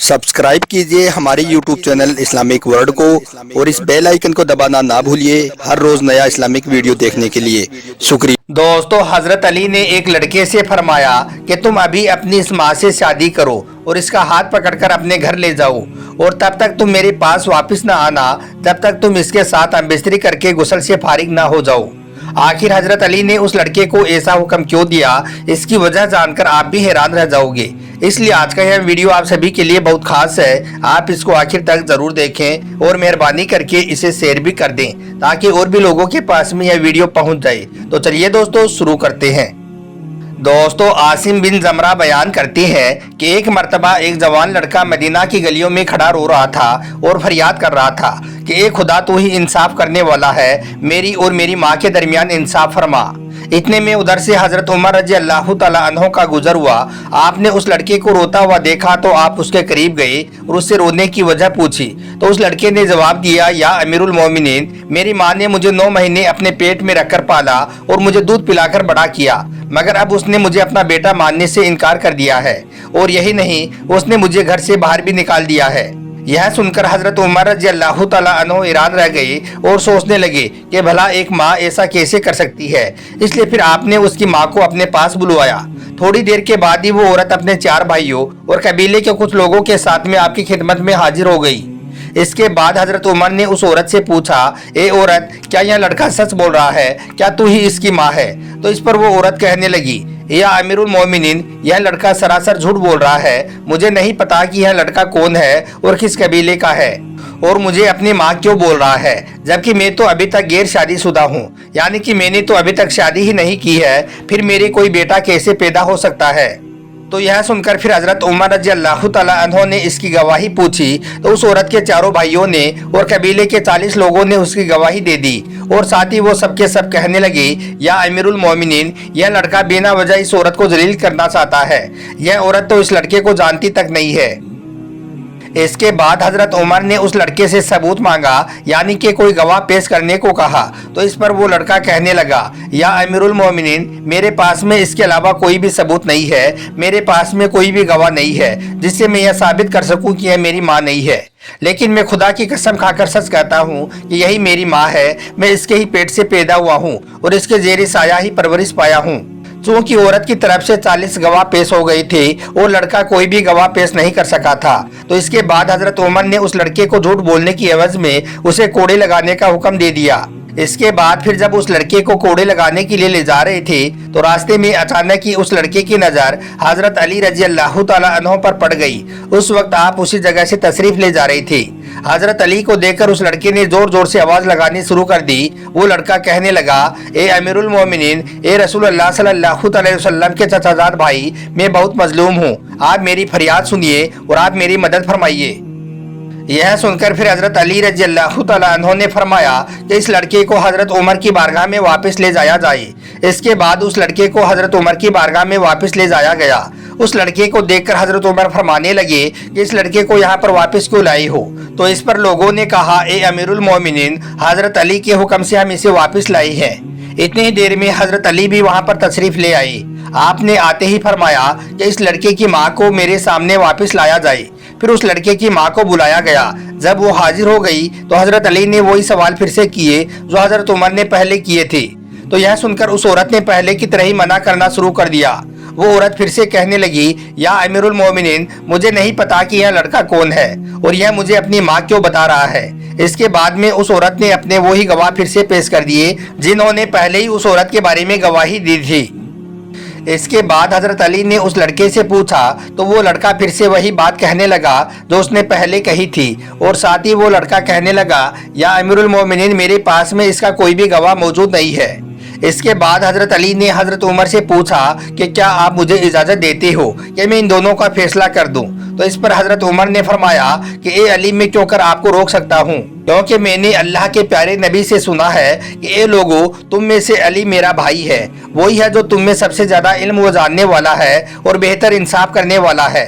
Subscribe कीजिए हमारे YouTube channel Islamic world को और इस बेल आइकन को दबाना ना भूलिए हर रोज नया इस्लामिक वीडियो देखने के लिए। शुक्रिया। दोस्तों, हजरत अली ने एक लड़के से फरमाया कि तुम अभी अपनी इस माँ से शादी करो और इसका हाथ पकड़कर अपने घर ले जाओ और तब तक तुम मेरे पास वापस ना आना जब तक तुम इसके साथ अम्बिस्तरी करके गुस्ल से फारिग ना हो जाओ। आखिर हजरत अली ने उस लड़के को ऐसा हुक्म क्यों दिया, इसकी वजह जानकर आप भी हैरान रह जाओगे। इसलिए आज का यह वीडियो आप सभी के लिए बहुत खास है। आप इसको आखिर तक जरूर देखें और मेहरबानी करके इसे शेयर भी कर दें ताकि और भी लोगों के पास में यह वीडियो पहुंच जाए। तो चलिए दोस्तों शुरू करते हैं। दोस्तों, आसिम बिन जमरा बयान करते हैं कि एक मर्तबा एक जवान लड़का मदीना की गलियों में खड़ा रो रहा था और फरियाद कर रहा था कि ए खुदा तू ही इंसाफ करने वाला है, मेरी और मेरी माँ के दरमियान इंसाफ फरमा। इतने में उधर से हजरत उमर रजी अल्लाह तआला अन्हु का गुजर हुआ। आपने उस लड़के को रोता हुआ देखा तो आप उसके करीब गए और उससे रोने की वजह पूछी तो उस लड़के ने जवाब दिया, या अमीरुल मोमिनीन, मेरी माँ ने मुझे 9 महीने अपने पेट में रखकर पाला और मुझे दूध पिलाकर बड़ा किया, मगर अब उसने मुझे अपना बेटा मानने से इनकार कर दिया है और यही नहीं, उसने मुझे घर से बाहर भी निकाल दिया है। यह सुनकर हजरत उमर रजी अल्लाह तआला अन्हु हैरान रह गए और सोचने लगे कि भला एक माँ ऐसा कैसे कर सकती है। इसलिए फिर आपने उसकी माँ को अपने पास बुलवाया। थोड़ी देर के बाद ही वो औरत अपने 4 भाइयों और कबीले के कुछ लोगों के साथ में आपकी खिदमत में हाजिर हो गई। इसके बाद हजरत उमर ने उस औरत से पूछा, ए औरत, क्या यह लड़का सच बोल रहा है? क्या तू ही इसकी माँ है? तो इस पर वो औरत कहने लगी, या अमीरुल मोमिनीन, यह लड़का सरासर झूठ बोल रहा है। मुझे नहीं पता कि यह लड़का कौन है और किस कबीले का है और मुझे अपनी माँ क्यों बोल रहा है, जबकि मैं तो अभी तक गैर शादीशुदा हूँ, यानी कि मैंने तो अभी तक शादी ही नहीं की है। फिर मेरे कोई बेटा कैसे पैदा हो सकता है? तो यह सुनकर फिर हजरत उमर रजी अल्लाह तआला अन्हु ने इसकी गवाही पूछी तो उस औरत के 4 भाइयों ने और कबीले के 40 लोगों ने उसकी गवाही दे दी और साथ ही वो सबके सब कहने लगे, या अमीरुल मोमिनीन, यह लड़का बिना वजह इस औरत को जलील करना चाहता है। यह औरत तो इस लड़के को जानती तक नहीं है। इसके बाद हजरत उमर ने उस लड़के से सबूत मांगा, यानी कि कोई गवाह पेश करने को कहा। तो इस पर वो लड़का कहने लगा, या अमीरुल मोमिनीन, मेरे पास में इसके अलावा कोई भी सबूत नहीं है। मेरे पास में कोई भी गवाह नहीं है जिससे मैं यह साबित कर सकूं कि यह मेरी माँ नहीं है। लेकिन मैं खुदा की कसम खाकर सच कहता हूँ कि यही मेरी माँ है। मैं इसके ही पेट से पैदा हुआ हूँ और इसके जेर साया ही परवरिश पाया हूँ। चूंकि औरत की तरफ से 40 गवाह पेश हो गए थे और लड़का कोई भी गवाह पेश नहीं कर सका था। तो इसके बाद हजरत उमर ने उस लड़के को झूठ बोलने की एवज में उसे कोड़े लगाने का हुक्म दे दिया। इसके बाद फिर जब उस लड़के को कोड़े लगाने के लिए ले जा रहे थे तो रास्ते में अचानक ही उस लड़के की नजर हजरत अली रजी अल्लाह तआला अन्हु पर पड़ गई। उस वक्त आप उसी जगह से तशरीफ ले जा रहे थे। हजरत अली को देखकर उस लड़के ने जोर जोर से आवाज लगानी शुरू कर दी। वो लड़का कहने लगा, ए अमीरुल मोमिनीन, ए रसूल अल्लाह सल्लल्लाहु अलैहि वसल्लम के चचाजाद भाई, मैं बहुत मजलूम हूँ। आप मेरी फरियाद सुनिए और आप मेरी मदद फरमाइए। यह सुनकर फिर हजरत अली रजी अल्लाह तआला अन्हु ने फरमाया कि इस लड़के को हजरत उमर की बारगाह में वापस ले जाया जाए। इसके बाद उस लड़के को हजरत उमर की बारगाह में वापस ले जाया गया। उस लड़के को देखकर हजरत उमर फरमाने लगे कि इस लड़के को यहाँ पर वापस क्यों लाई हो? तो इस पर लोगों ने कहा, ए अमीरुल मोमिनीन, हजरत अली के हुक्म से हम इसे वापस लाई हैं। इतनी ही देर में हजरत अली भी वहाँ पर तशरीफ ले आए। आपने आते ही फरमाया कि इस लड़के की माँ को मेरे सामने वापस लाया जाए। फिर उस लड़के की माँ को बुलाया गया। जब वो हाजिर हो गई तो हजरत अली ने वही सवाल फिर से किए जो हजरत उमर ने पहले किए थे। तो यह सुनकर उस औरत ने पहले की तरह ही मना करना शुरू कर दिया। वो औरत फिर से कहने लगी, या अमीरुल मोमिनीन, मुझे नहीं पता कि यह लड़का कौन है और यह मुझे अपनी माँ क्यों बता रहा है। इसके बाद में उस औरत ने अपने वही गवाह फिर से पेश कर दिए जिन्होंने पहले ही उस औरत के बारे में गवाही दी थी। इसके बाद हजरत अली ने उस लड़के से पूछा तो वो लड़का फिर से वही बात कहने लगा जो उसने पहले कही थी और साथ ही वो लड़का कहने लगा, या अमीरुल मोमिनीन, मेरे पास में इसका कोई भी गवाह मौजूद नहीं है। इसके बाद हजरत अली ने हजरत उमर से पूछा कि क्या आप मुझे इजाजत देते हो कि मैं इन दोनों का फैसला कर दूं? तो इस पर हजरत उमर ने फरमाया कि ए अली, मैं क्यों कर आपको रोक सकता हूँ, क्योंकि मैंने अल्लाह के प्यारे नबी से सुना है कि ए लोगों, तुम में से अली मेरा भाई है। वही है जो तुम में सबसे ज्यादा इल्म व जानने वाला है और बेहतर इंसाफ करने वाला है।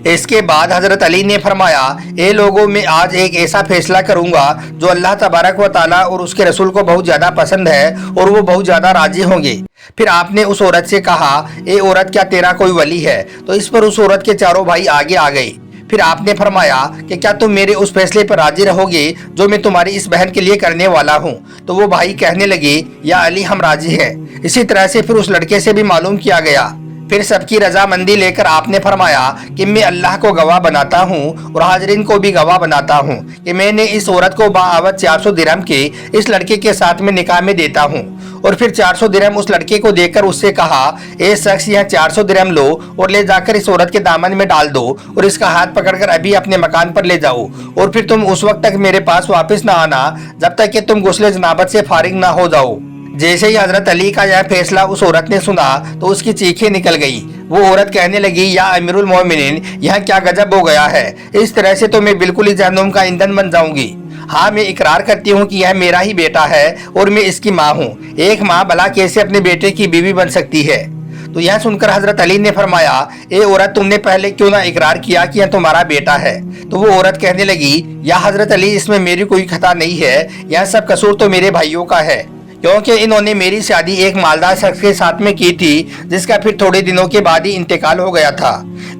इसके बाद हजरत अली ने फरमाया, ए लोगों, मैं आज एक ऐसा फैसला करूंगा जो अल्लाह तबारक व ताला और उसके रसूल को बहुत ज्यादा पसंद है और वो बहुत ज्यादा राजी होंगे। फिर आपने उस औरत से कहा, ए औरत, क्या तेरा कोई वली है? तो इस पर उस औरत के 4 भाई आगे आ गए। फिर आपने फरमाया कि क्या तुम मेरे उस फैसले पर राजी रहोगे जो मैं तुम्हारी इस बहन के लिए करने वाला हूँ। तो वो भाई कहने लगे, या अली हम राजी हैं। इसी तरह से फिर उस लड़के से भी मालूम किया गया। फिर सबकी रजामंदी लेकर आपने फरमाया कि मैं अल्लाह को गवाह बनाता हूँ और हाजरीन को भी गवाह बनाता हूँ कि मैंने इस औरत को बावत 400 दिरहम के इस लड़के के साथ में निकाह में देता हूँ। और फिर 400 दिरहम उस लड़के को देकर उससे कहा, ए शख्स यहाँ 400 दिरहम लो और ले जाकर इस औरत के दामन में डाल दो और इसका हाथ पकड़कर अभी अपने मकान पर ले जाओ और फिर तुम उस वक्त तक मेरे पास वापस ना आना जब तक कि तुम गुस्ले जनाबत से फारिग ना हो जाओ। जैसे ही हजरत अली का यह फैसला उस औरत ने सुना तो उसकी चीखें निकल गई। वो औरत कहने लगी, या अमीरुल मोमिनीन, यहाँ क्या गजब हो गया है। इस तरह से तो मैं बिल्कुल ही जहन्नुम का ईंधन बन जाऊंगी। हाँ, मैं इकरार करती हूँ कि यह मेरा ही बेटा है और मैं इसकी माँ हूँ। एक माँ भला कैसे अपने बेटे की बीवी बन सकती है। तो यह सुनकर हजरत अली ने फरमाया, ए औरत, तुमने पहले क्यों ना इकरार किया कि यह तुम्हारा बेटा है। तो वो औरत कहने लगी, या हजरत अली, इसमें मेरी कोई खता नहीं है, यह सब कसूर तो मेरे भाइयों का है, क्योंकि इन्होंने मेरी शादी एक मालदार शख्स के साथ में की थी जिसका फिर थोड़े दिनों के बाद ही इंतकाल हो गया था।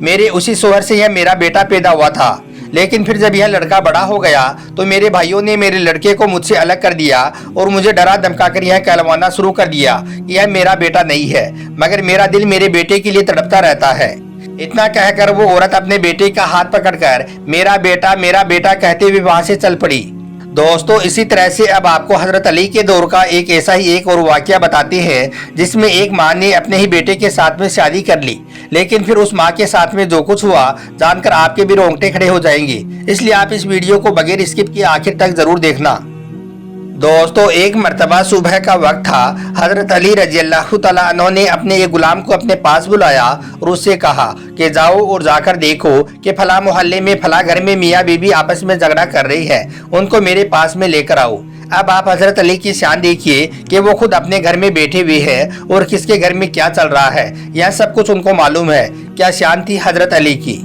मेरे उसी शोहर से यह मेरा बेटा पैदा हुआ था, लेकिन फिर जब यह लड़का बड़ा हो गया तो मेरे भाइयों ने मेरे लड़के को मुझसे अलग कर दिया और मुझे डरा धमका कर यह कहलवाना शुरू कर दिया कि यह मेरा बेटा नहीं है, मगर मेरा दिल मेरे बेटे के लिए तड़पता रहता है। इतना कहकर वो औरत अपने बेटे का हाथ पकड़कर मेरा बेटा कहते हुए वहां से चल पड़ी। दोस्तों, इसी तरह से अब आपको हजरत अली के दौर का एक और वाकया बताते हैं जिसमें एक माँ ने अपने ही बेटे के साथ में शादी कर ली, लेकिन फिर उस माँ के साथ में जो कुछ हुआ जानकर आपके भी रोंगटे खड़े हो जाएंगे। इसलिए आप इस वीडियो को बगैर स्किप किए आखिर तक जरूर देखना। दोस्तों, एक मर्तबा सुबह का वक्त था। हजरत अली रज़ियल्लाहु तआला अन्हु ने अपने एक गुलाम को अपने पास बुलाया और उससे कहा कि जाओ और जाकर देखो कि फला मोहल्ले में फला घर में मियाँ बीबी आपस में झगड़ा कर रही है, उनको मेरे पास में लेकर आओ। अब आप हजरत अली की शान देखिए कि वो खुद अपने घर में बैठे हुए हैं और किसके घर में क्या चल रहा है, यह सब कुछ उनको मालूम है। क्या शान थी हजरत अली की।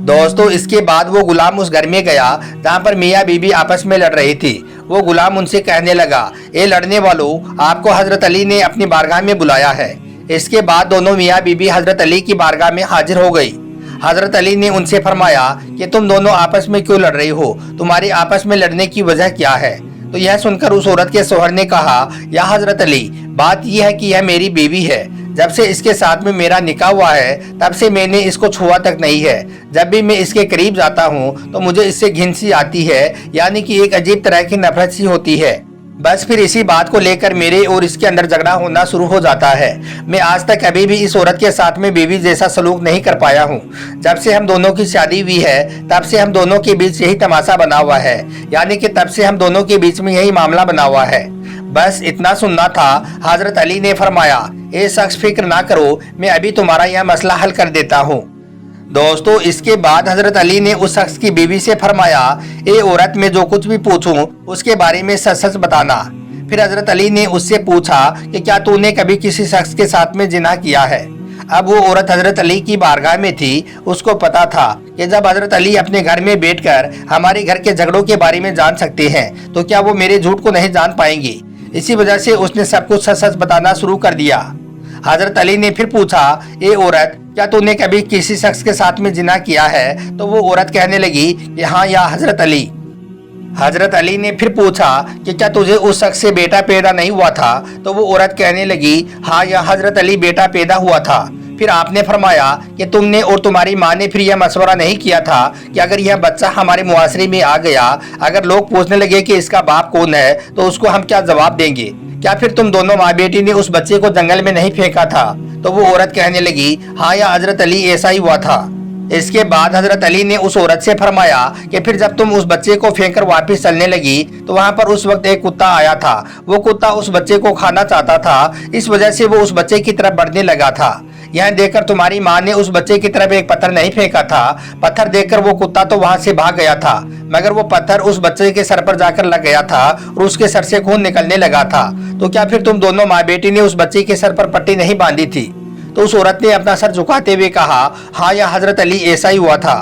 दोस्तों, इसके बाद वो गुलाम उस घर में गया जहाँ पर मियाँ बीबी आपस में लड़ रही थी। वो गुलाम उनसे कहने लगा, ए लड़ने वालों, आपको हजरत अली ने अपनी बारगाह में बुलाया है। इसके बाद दोनों मियाँ बीबी हजरत अली की बारगाह में हाजिर हो गई। हजरत अली ने उनसे फरमाया कि तुम दोनों आपस में क्यों लड़ रही हो, तुम्हारी आपस में लड़ने की वजह क्या है। तो यह सुनकर उस औरत के शोहर ने कहा, या हजरत अली, बात यह है कि यह मेरी बीवी है। जब से इसके साथ में मेरा निकाह हुआ है तब से मैंने इसको छुआ तक नहीं है। जब भी मैं इसके करीब जाता हूँ तो मुझे इससे घिन सी आती है, यानी कि एक अजीब तरह की नफरत सी होती है। बस फिर इसी बात को लेकर मेरे और इसके अंदर झगड़ा होना शुरू हो जाता है। मैं आज तक कभी भी इस औरत के साथ में बीवी जैसा सलूक नहीं कर पाया हूँ। जब से हम दोनों की शादी हुई है तब से हम दोनों के बीच यही तमाशा बना हुआ है, यानी कि तब से हम दोनों के बीच में यही मामला बना हुआ है। बस इतना सुनना था। हजरत अली ने फरमाया, ए शख्स, फिक्र ना करो, मैं अभी तुम्हारा यह मसला हल कर देता हूँ। दोस्तों, इसके बाद हजरत अली ने उस शख्स की बीवी से फरमाया, ए औरत, मैं जो कुछ भी पूछूं उसके बारे में सच सच बताना। फिर हजरत अली ने उससे पूछा कि क्या तूने कभी किसी शख्स के साथ में जिना किया है। अब वो औरत हजरत अली की बारगाह में थी। उसको पता था कि जब हजरत अली अपने घर में बैठकर हमारे घर के झगड़ों के बारे में जान सकते हैं तो क्या वो मेरे झूठ को नहीं जान पाएंगे। इसी वजह से उसने सब कुछ सच सच बताना शुरू कर दिया। हजरत अली ने फिर पूछा, ए औरत, क्या तूने कभी किसी शख्स के साथ में जिना किया है। तो वो औरत कहने लगी कि हाँ या हजरत अली। हजरत अली ने फिर पूछा कि क्या तुझे उस शख्स से बेटा पैदा नहीं हुआ था। तो वो औरत कहने लगी, हाँ या हजरत अली, बेटा पैदा हुआ था। फिर आपने फरमाया कि तुमने और तुम्हारी माँ ने फिर यह मशवरा नहीं किया था कि अगर यह बच्चा हमारे मुआशरे में आ गया, अगर लोग पूछने लगे कि इसका बाप कौन है तो उसको हम क्या जवाब देंगे। क्या फिर तुम दोनों माँ बेटी ने उस बच्चे को जंगल में नहीं फेंका था। तो वो औरत कहने लगी, हाँ या हजरत अली, ऐसा ही हुआ था। इसके बाद हजरत अली ने उस औरत से फरमाया कि फिर जब तुम उस बच्चे को फेंककर वापस चलने लगी तो वहां पर उस वक्त एक कुत्ता आया था। वो कुत्ता उस बच्चे को खाना चाहता था, इस वजह से वो उस बच्चे की तरफ बढ़ने लगा था। यह देखकर तुम्हारी माँ ने उस बच्चे की तरफ एक पत्थर नहीं फेंका था। पत्थर देखकर वो कुत्ता तो वहां से भाग गया था, मगर वो पत्थर उस बच्चे के सर पर जाकर लग गया था और उसके सर से खून निकलने लगा था। तो क्या फिर तुम दोनों माँ बेटी ने उस बच्चे के सर पर पट्टी नहीं बांधी थी। तो उस औरत ने अपना सर झुकाते हुए कहा, हाँ या हजरत अली, ऐसा ही हुआ था।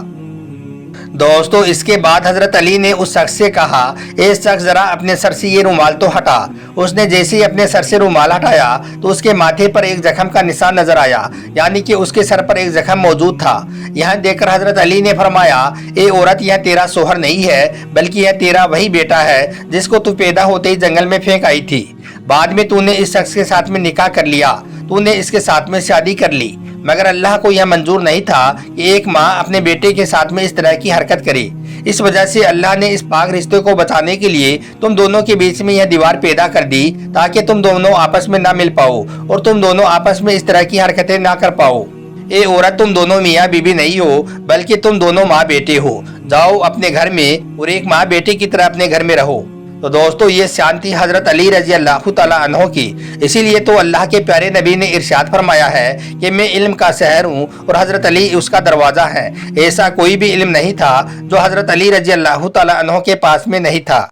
दोस्तों इसके बाद हजरत अली ने उस शख्स से कहा, ए शख्स जरा अपने सर से ये रुमाल तो हटा। उसने जैसे ही अपने सर से रुमाल हटाया तो उसके माथे पर एक जख्म का निशान नजर आया, यानी कि उसके सर पर एक जख्म मौजूद था। यहाँ देखकर हजरत अली ने फरमाया, ए औरत, यह तेरा सोहर नहीं है बल्कि यह तेरा वही बेटा है जिसको तू पैदा होते ही जंगल में फेंक आई थी। बाद में तूने इस शख्स के साथ में निकाह कर लिया, तूने इसके साथ में शादी कर ली, मगर अल्लाह को यह मंजूर नहीं था कि एक माँ अपने बेटे के साथ में इस तरह की हरकत करे। इस वजह से अल्लाह ने इस पाक रिश्ते को बचाने के लिए तुम दोनों के बीच में यह दीवार पैदा कर दी ताकि तुम दोनों आपस में ना मिल पाओ और तुम दोनों आपस में इस तरह की हरकतें ना कर पाओ। ए औरत, तुम दोनों मियाँ बीबी नहीं हो बल्कि तुम दोनों माँ बेटे हो। जाओ अपने घर में और एक माँ बेटे की तरह अपने घर में रहो। तो दोस्तों ये शान थी हजरत अली रजी अल्लाह तआला अन्हो की। इसीलिए तो अल्लाह के प्यारे नबी ने इरशाद फरमाया है कि मैं इल्म का शहर हूँ और हजरत अली उसका दरवाजा है। ऐसा कोई भी इल्म नहीं था जो हजरत अली रजी अल्लाह तआला अन्हो के पास में नहीं था।